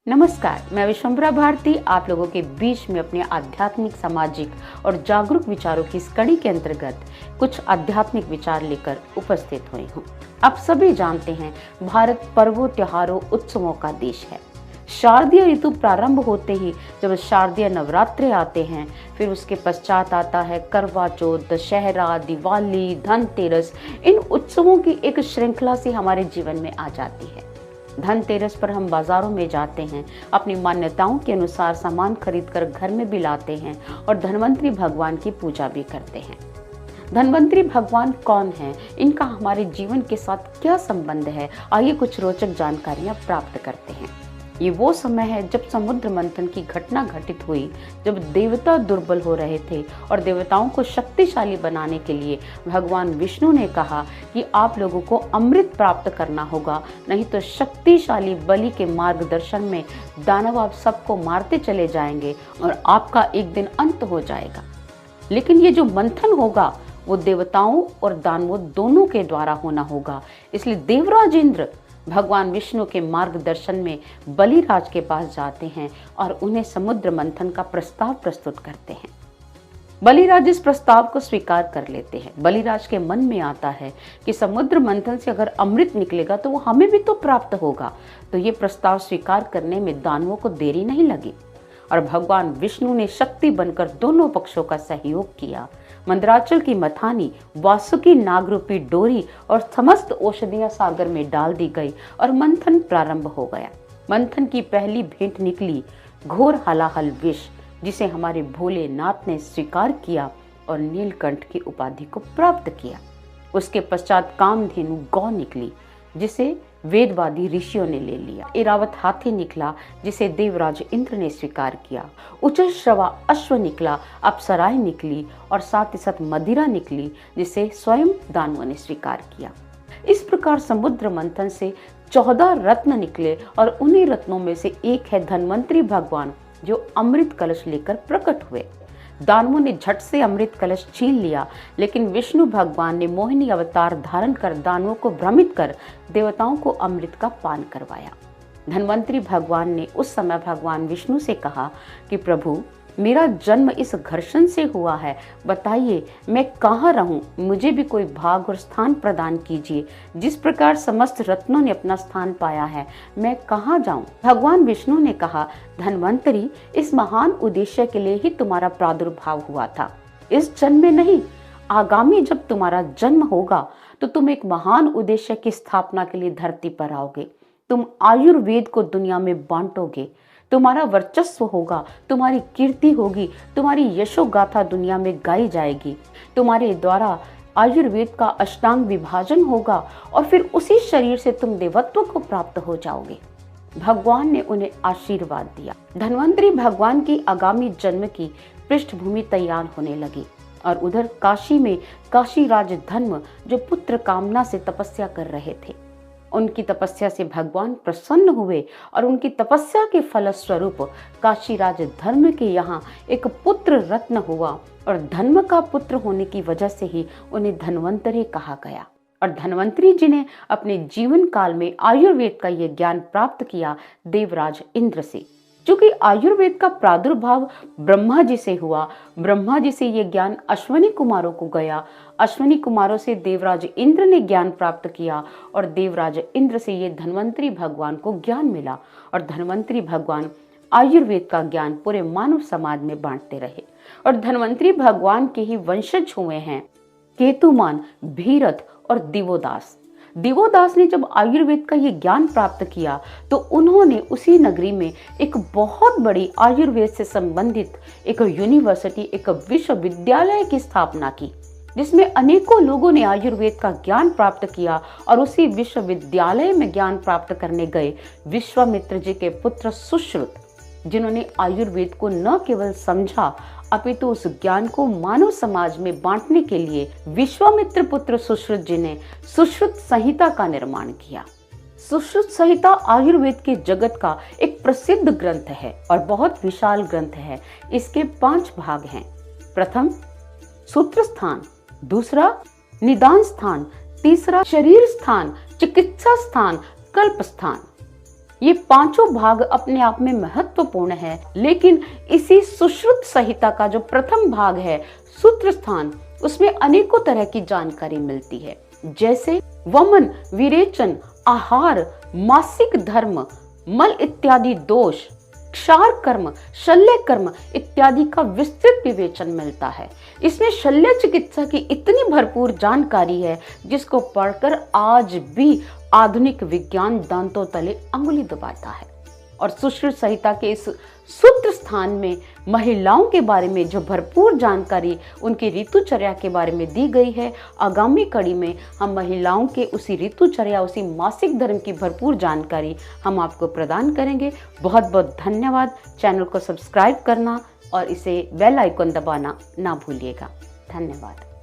नमस्कार, मैं विश्वम्भरा भारती आप लोगों के बीच में अपने आध्यात्मिक, सामाजिक और जागरूक विचारों की इस कड़ी के अंतर्गत कुछ आध्यात्मिक विचार लेकर उपस्थित हुई हूँ। आप सभी जानते हैं, भारत पर्वों, त्योहारों, उत्सवों का देश है। शारदीय ऋतु प्रारंभ होते ही जब शारदीय नवरात्रे आते हैं, फिर उसके पश्चात आता है करवा चौथ, दशहरा, दिवाली, धनतेरस। इन उत्सवों की एक श्रृंखला से हमारे जीवन में आ जाती है। धनतेरस पर हम बाजारों में जाते हैं, अपनी मान्यताओं के अनुसार सामान खरीदकर घर में भी लाते हैं और धन्वंतरी भगवान की पूजा भी करते हैं। धन्वंतरी भगवान कौन है, इनका हमारे जीवन के साथ क्या संबंध है, आइए कुछ रोचक जानकारियां प्राप्त करते हैं। ये वो समय है जब समुद्र मंथन की घटना घटित हुई, जब देवता दुर्बल हो रहे थे और देवताओं को शक्तिशाली बनाने के लिए भगवान विष्णु ने कहा कि आप लोगों को अमृत प्राप्त करना होगा, नहीं तो शक्तिशाली बलि के मार्गदर्शन में दानव आप सबको मारते चले जाएंगे और आपका एक दिन अंत हो जाएगा। लेकिन ये जो मंथन होगा वो देवताओं और दानवों दोनों के द्वारा होना होगा। इसलिए देवराज इंद्र भगवान विष्णु के मार्गदर्शन में बलिराज के पास जाते हैं और उन्हें समुद्र मंथन का प्रस्ताव प्रस्तुत करते हैं। बलिराज इस प्रस्ताव को स्वीकार कर लेते हैं। बलिराज के मन में आता है कि समुद्र मंथन से अगर अमृत निकलेगा तो वो हमें भी तो प्राप्त होगा। तो ये प्रस्ताव स्वीकार करने में दानवों को देरी नहीं लगी और भगवान विष्णु ने शक्ति बनकर दोनों पक्षों का सहयोग किया। मंदराचल की मथानी, वासुकी नागरूपी डोरी और समस्त औषधियां सागर में डाल दी गई और मंथन प्रारंभ हो गया। मंथन की पहली भेंट निकली घोर हलाहल विष, जिसे हमारे भोलेनाथ ने स्वीकार किया और नीलकंठ की उपाधि को प्राप्त किया। उसके पश्चात कामधेनु गौ निकली, जिसे वेदवादी ऋषियों ने ले लिया। इरावत हाथी निकला, जिसे देवराज इंद्र ने स्वीकार किया। उच्चश्रवा अश्व निकला, अप्सराएं निकली और साथ ही साथ मदिरा निकली, जिसे स्वयं दानवों ने स्वीकार किया। इस प्रकार समुद्र मंथन से 14 रत्न निकले और उन्हीं रत्नों में से एक है धन्वंतरी भगवान, जो अमृत कलश लेकर प्रकट हुए। दानवों ने झट से अमृत कलश छीन लिया, लेकिन विष्णु भगवान ने मोहिनी अवतार धारण कर दानवों को भ्रमित कर देवताओं को अमृत का पान करवाया। धन्वंतरी भगवान ने उस समय भगवान विष्णु से कहा कि प्रभु, मेरा जन्म इस घर्षण से हुआ है, बताइए मैं कहाँ रहूं, मुझे भी कोई भाग और स्थान प्रदान कीजिए। जिस प्रकार समस्त रत्नों ने अपना स्थान पाया है, मैं कहाँ जाऊं। भगवान विष्णु ने कहा, धन्वंतरी, इस महान उद्देश्य के लिए ही तुम्हारा प्रादुर्भाव हुआ था। इस जन्म में नहीं, आगामी जब तुम्हारा जन्म होगा तो तुम एक महान उद्देश्य की स्थापना के लिए धरती पर आओगे। तुम आयुर्वेद को दुनिया में बांटोगे, तुम्हारा वर्चस्व होगा, तुम्हारी कीर्ति होगी, तुम्हारी यशो गाथा दुनिया में गाई जाएगी। तुम्हारे द्वारा आयुर्वेद का अष्टांग विभाजन होगा और फिर उसी शरीर से तुम देवत्व को प्राप्त हो जाओगे। भगवान ने उन्हें आशीर्वाद दिया। धन्वंतरी भगवान की आगामी जन्म की पृष्ठभूमि तैयार होने लगी और उधर काशी में काशीराज धर्म, जो पुत्र कामना से तपस्या कर रहे थे, उनकी तपस्या से भगवान प्रसन्न हुए और उनकी तपस्या के फलस्वरूप काशीराज धर्म के यहाँ एक पुत्र रत्न हुआ और धर्म का पुत्र होने की वजह से ही उन्हें धन्वंतरी कहा गया। और धन्वंतरी जी ने अपने जीवन काल में आयुर्वेद का यह ज्ञान प्राप्त किया देवराज इंद्र से। चूंकि आयुर्वेद का प्रादुर्भाव ब्रह्मा जी से हुआ, ब्रह्मा जी से ये ज्ञान अश्विनी कुमारों को गया, अश्विनी कुमारों से देवराज इंद्र ने ज्ञान प्राप्त किया और देवराज इंद्र से ये धन्वंतरी भगवान को ज्ञान मिला और धन्वंतरी भगवान आयुर्वेद का ज्ञान पूरे मानव समाज में बांटते रहे। और धन्वंतरी भगवान के ही वंशज हुए हैं केतुमान, भीरथ और दिवोदास। दिवोदास ने जब आयुर्वेद का ये ज्ञान प्राप्त किया तो उन्होंने उसी नगरी में एक बहुत बड़ी आयुर्वेद से संबंधित एक यूनिवर्सिटी, एक विश्वविद्यालय की स्थापना की, जिसमें अनेकों लोगों ने आयुर्वेद का ज्ञान प्राप्त किया। और उसी विश्वविद्यालय में ज्ञान प्राप्त करने गए विश्वामित्र जी के पुत्र सुश्रुत, जिन्होंने आयुर्वेद को न केवल समझा अपितु उस ज्ञान को मानव समाज में बांटने के लिए विश्वामित्र पुत्र सुश्रुत जी ने सुश्रुत संहिता का निर्माण किया। सुश्रुत संहिता आयुर्वेद के जगत का एक प्रसिद्ध ग्रंथ है और बहुत विशाल ग्रंथ है। इसके 5 भाग हैं। प्रथम सूत्र स्थान, दूसरा निदान स्थान, तीसरा शरीर स्थान, चिकित्सा स्थान, कल्प स्थान। ये पांचों भाग अपने आप में महत्वपूर्ण है, लेकिन इसी सुश्रुत संहिता का जो प्रथम भाग है सूत्र स्थान, उसमें अनेकों तरह की जानकारी मिलती है, जैसे वमन, विरेचन, आहार, मासिक धर्म, मल इत्यादि दोष, क्षार कर्म, शल्य कर्म इत्यादि का विस्तृत विवेचन मिलता है। इसमें शल्य चिकित्सा की इतनी भरपूर जानकारी है जिसको पढ़कर आज भी आधुनिक विज्ञान दांतों तले अंगुली दबाता है। और सुश्रुत संहिता के इस सूत्र स्थान में महिलाओं के बारे में जो भरपूर जानकारी उनकी ऋतुचर्या के बारे में दी गई है, आगामी कड़ी में हम महिलाओं के उसी ऋतुचर्या, उसी मासिक धर्म की भरपूर जानकारी हम आपको प्रदान करेंगे। बहुत बहुत धन्यवाद। चैनल को सब्सक्राइब करना और इसे बेल आइकन दबाना ना भूलिएगा। धन्यवाद।